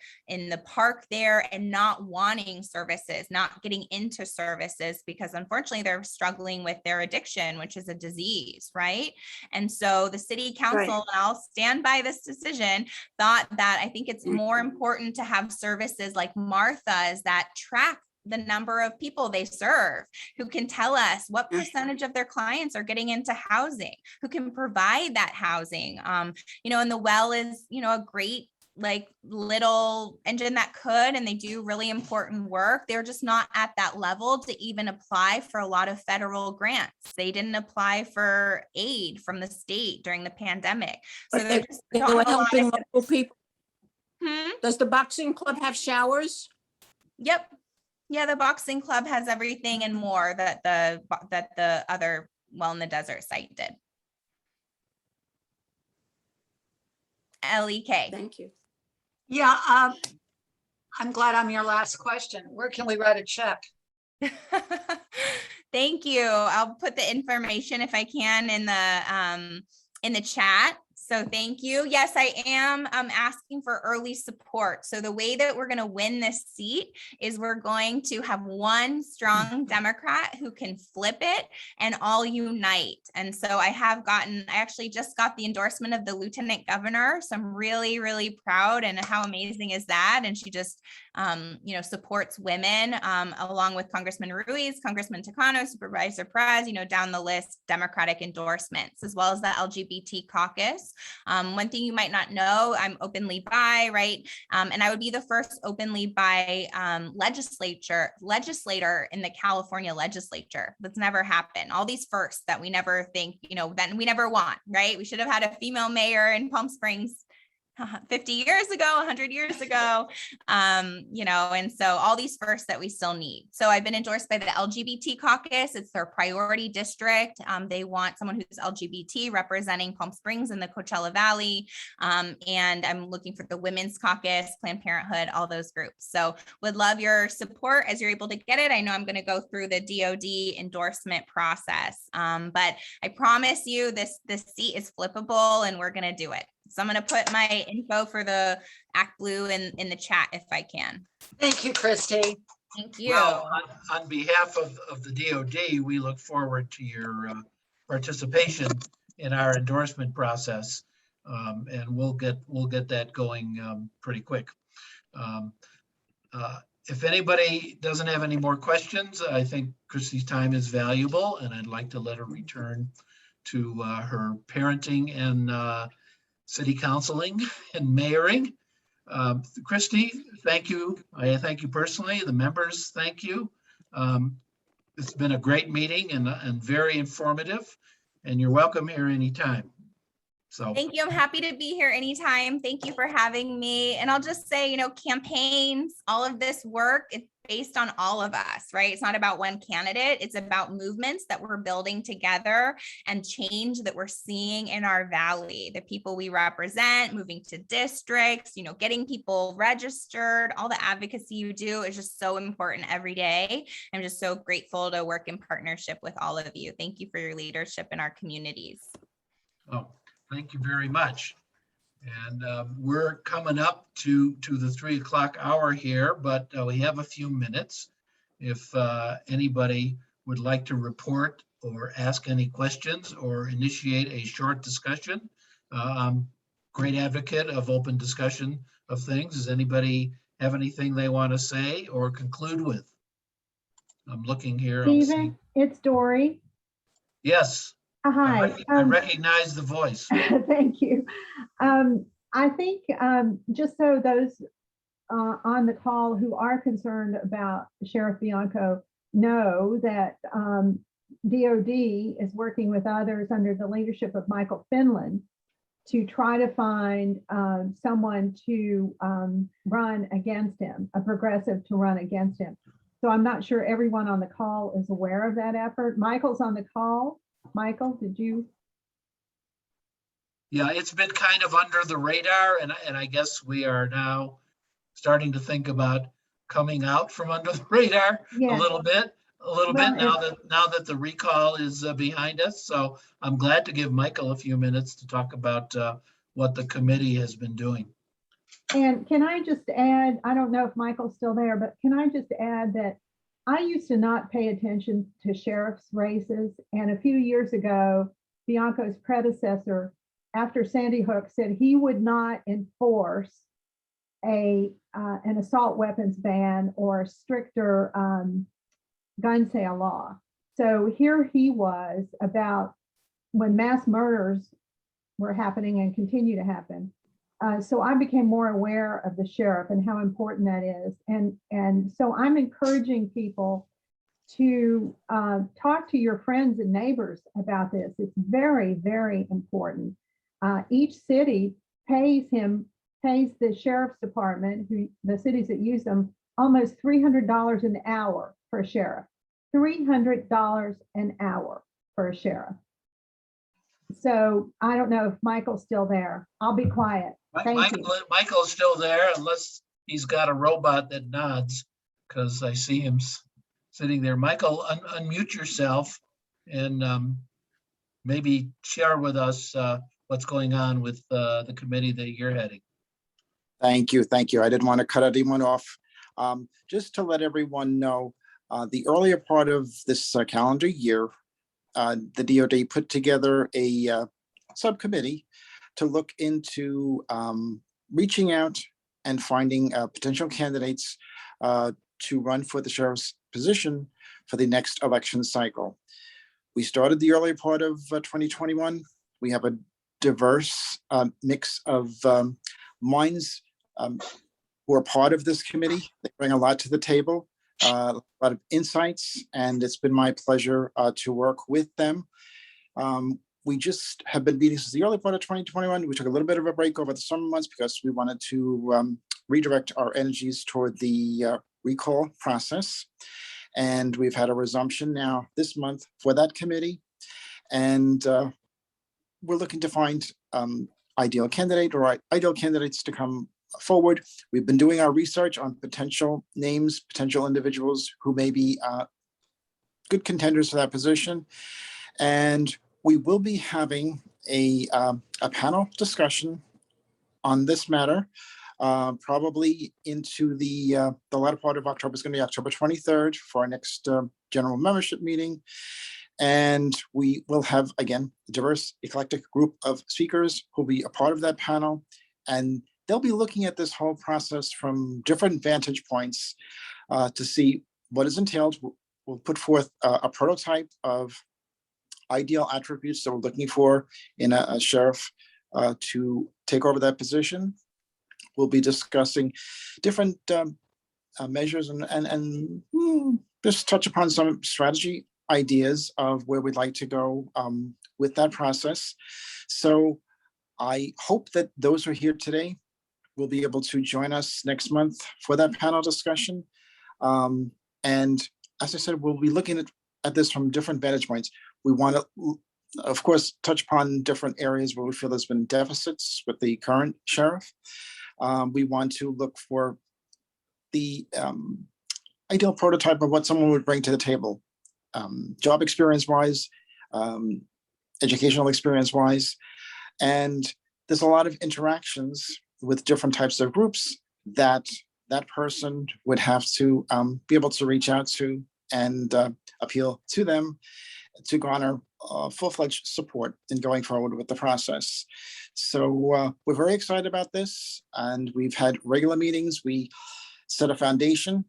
park there and not wanting services, not getting into services because unfortunately they're struggling with their addiction, which is a disease, right? And so the city council, Right. and I'll stand by this decision, thought that I think it's more important to have services like Martha's that track the number of people they serve, who can tell us what percentage of their clients are getting into housing, who can provide that housing. And the well is, a great like little engine that could, and they do really important work. They're just not at that level to even apply for a lot of federal grants. They didn't apply for aid from the state during the pandemic. So But they're they, just they not were a lot helping of- local people. Hmm? Does the boxing club have showers? Yep. Yeah, the boxing club has everything and more that the other well in the desert site did. LEK. Thank you. Yeah, I'm glad I'm your last question. Where can we write a check? Thank you. I'll put the information if I can in the chat. So thank you. Yes, I am asking for early support. So the way that we're going to win this seat is we're going to have one strong Democrat who can flip it and all unite. And so I actually just got the endorsement of the Lieutenant Governor. So I'm really, really proud. And how amazing is that? And she just, supports women along with Congressman Ruiz, Congressman Takano, Supervisor Perez, down the list, Democratic endorsements, as well as the LGBT caucus. One thing you might not know, I'm openly bi, right? And I would be the first openly bi legislator in the California legislature. That's never happened. All these firsts that we never think, that we never want, right? We should have had a female mayor in Palm Springs 50 years ago, 100 years ago, and so all these firsts that we still need. So I've been endorsed by the LGBT caucus. It's their priority district. They want someone who's LGBT representing Palm Springs and the Coachella Valley. And I'm looking for the women's caucus, Planned Parenthood, all those groups. So would love your support as you're able to get it. I know I'm going to go through the DOD endorsement process, but I promise you this seat is flippable and we're going to do it. So I'm going to put my info for the Act Blue in the chat if I can. Thank you, Christy. Thank you. Well, on behalf of the DOD, we look forward to your participation in our endorsement process, and we'll get that going pretty quick. If anybody doesn't have any more questions, I think Christy's time is valuable, and I'd like to let her return to her parenting and city counciling and mayoring. Christy, thank you. I thank you personally. The members, thank you. It's been a great meeting and very informative, and you're welcome here anytime. So, Thank you. I'm happy to be here anytime. Thank you for having me. And I'll just say, you know, campaigns, all of this work, it's based on all of us, right? It's not about one candidate. It's about movements that we're building together and change that we're seeing in our valley, the people we represent, moving to districts, you know, getting people registered, all the advocacy you do is just so important every day. I'm just so grateful to work in partnership with all of you. Thank you for your leadership in our communities. oh, thank you very much. And we're coming up to the 3 o'clock hour here, but we have a few minutes. If anybody would like to report or ask any questions or initiate a short discussion, I'm great advocate of open discussion of things. Does anybody have anything they want to say or conclude with? I'm looking here. I'll see. Stephen, it's Dory. Yes, Hi. I recognize the voice. Thank you. I think just so those on the call who are concerned about Sheriff Bianco know that DOD is working with others under the leadership of Michael Finland to try to find someone to run against him, a progressive to run against him. So I'm not sure everyone on the call is aware of that effort. Michael's on the call. Michael, did you? Yeah, it's been kind of under the radar, and I guess we are now starting to think about coming out from under the radar Yeah. a little bit Well, now that the recall is behind us. So I'm glad to give Michael a few minutes to talk about what the committee has been doing. And can I just add, I don't know if Michael's still there, but can I just add that I used to not pay attention to sheriff's races. And a few years ago, Bianco's predecessor, after Sandy Hook, said he would not enforce an assault weapons ban or stricter gun sale law. So here he was about when mass murders were happening and continue to happen. So I became more aware of the sheriff and how important that is. And so I'm encouraging people to talk to your friends and neighbors about this. It's very, very important. Each city pays the sheriff's department, the cities that use them, almost $300 an hour for a sheriff. $300 an hour for a sheriff. So I don't know if Michael's still there. I'll be quiet. Thank you. Michael's still there unless he's got a robot that nods, because I see him sitting there. Michael, unmute yourself and maybe share with us what's going on with the committee that you're heading. Thank you. Thank you. I didn't want to cut anyone off. Just to let everyone know, the earlier part of this calendar year, the DOD put together a subcommittee to look into reaching out and finding potential candidates to run for the sheriff's position for the next election cycle. We started the early part of 2021. We have a diverse mix of minds who are part of this committee. They bring a lot to the table, a lot of insights, and it's been my pleasure to work with them. We just have been meeting since the early part of 2021. We took a little bit of a break over the summer months because we wanted to redirect our energies toward the recall process. And we've had a resumption now this month for that committee. And we're looking to find ideal candidate or ideal candidates to come forward. We've been doing our research on potential names, potential individuals who may be good contenders for that position. And we will be having a panel discussion on this matter, probably into the latter part of October. It's going to be October 23rd for our next general membership meeting. And we will have, again, a diverse, eclectic group of speakers who'll be a part of that panel. And they'll be looking at this whole process from different vantage points to see what is entailed. We'll put forth a prototype of ideal attributes that we're looking for in a sheriff to take over that position. We'll be discussing different measures and just touch upon some strategy ideas of where we'd like to go with that process. So I hope that those who are here today will be able to join us next month for that panel discussion. And as I said, we'll be looking at this from different vantage points. We want to, of course, touch upon different areas where we feel there's been deficits with the current sheriff. We want to look for the ideal prototype of what someone would bring to the table, job experience wise, educational experience wise. And there's a lot of interactions with different types of groups that that person would have to be able to reach out to and appeal to them to garner full-fledged support in going forward with the process. So we're very excited about this, and we've had regular meetings. We set a foundation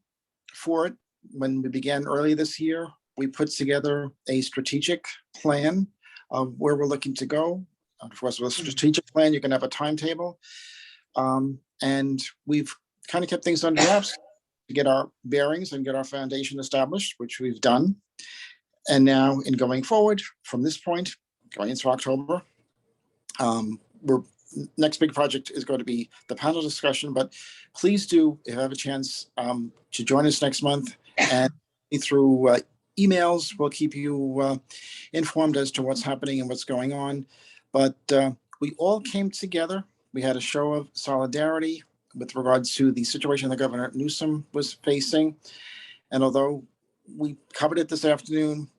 for it. When we began early this year, we put together a strategic plan of where we're looking to go. Of course, with a strategic plan, you can have a timetable. And we've kind of kept things under wraps to get our bearings and get our foundation established, which we've done. And now in going forward from this point, going into October, next big project is going to be the panel discussion, but please do, if you have a chance, to join us next month, and through emails, we'll keep you informed as to what's happening and what's going on. But we all came together. We had a show of solidarity with regards to the situation that Governor Newsom was facing. And although we covered it this afternoon,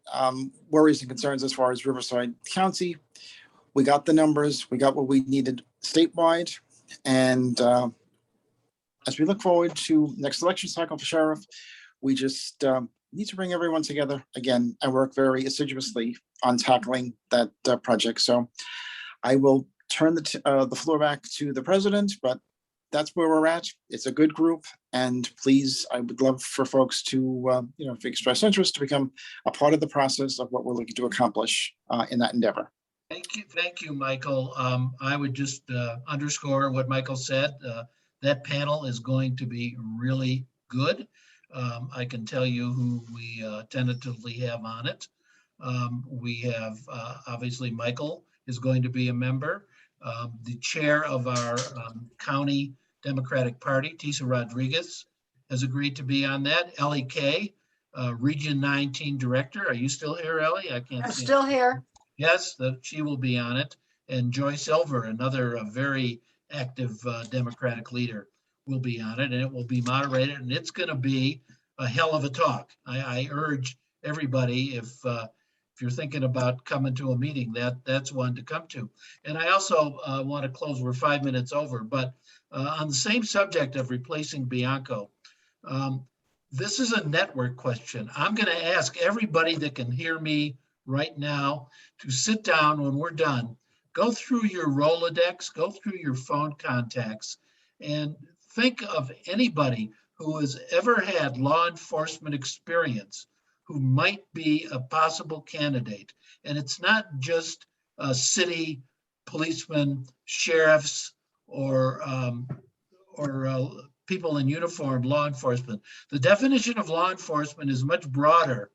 worries and concerns as far as Riverside County, we got the numbers, we got what we needed statewide. And as we look forward to next election cycle for sheriff, we just need to bring everyone together again and work very assiduously on tackling that project. So I will turn the floor back to the president, but that's where we're at. It's a good group, and please, I would love for folks to, if they express interest, to become a part of the process of what we're looking to accomplish in that endeavor. Thank you, Michael. I would just underscore what Michael said. That panel is going to be really good. I can tell you who we tentatively have on it. We have, obviously, Michael is going to be a member. The chair of our county Democratic Party, Tisa Rodriguez, has agreed to be on that. Ellie Kay, Region 19 Director. Are you still here, Ellie? I can't I'm see. still here. Yes, she will be on it. And Joy Silver, another very active Democratic leader, will be on it, and it will be moderated, and it's going to be a hell of a talk. I urge everybody, if you're thinking about coming to a meeting, that's one to come to. And I also want to close, we're 5 minutes over, but on the same subject of replacing Bianco, this is a network question. I'm going to ask everybody that can hear me right now to sit down when we're done, go through your Rolodex, go through your phone contacts, and think of anybody who has ever had law enforcement experience who might be a possible candidate. And it's not just city policemen, sheriffs, or people in uniform, law enforcement. The definition of law enforcement is much broader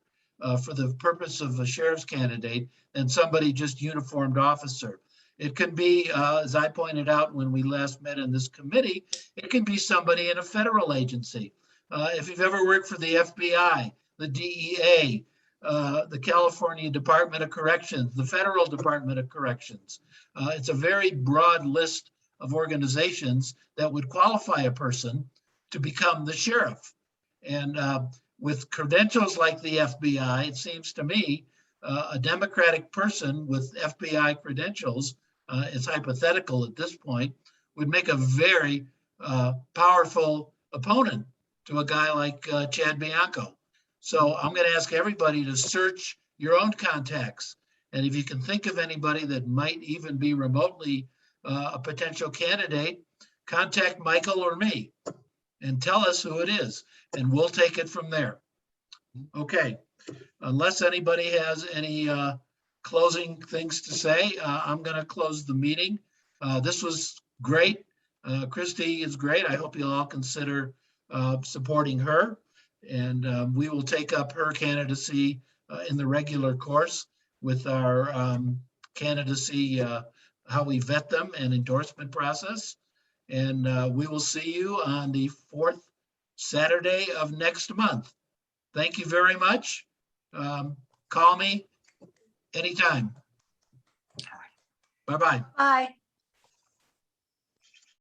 for the purpose of a sheriff's candidate than somebody just uniformed officer. It can be, as I pointed out when we last met in this committee, it can be somebody in a federal agency. If you've ever worked for the FBI, the DEA, the California Department of Corrections, the Federal Department of Corrections. It's a very broad list of organizations that would qualify a person to become the sheriff. And with credentials like the FBI, it seems to me a Democratic person with FBI credentials, it's hypothetical at this point, would make a very powerful opponent to a guy like Chad Bianco. So I'm going to ask everybody to search your own contacts. And if you can think of anybody that might even be remotely a potential candidate, contact Michael or me and tell us who it is, and we'll take it from there. Okay, unless anybody has any closing things to say, I'm going to close the meeting. This was great. Christy is great. I hope you'll all consider supporting her. And we will take up her candidacy in the regular course with our candidacy how we vet them and endorsement process. And we will see you on the 4th Saturday of next month. Thank you very much. Call me anytime. Bye-bye. Bye.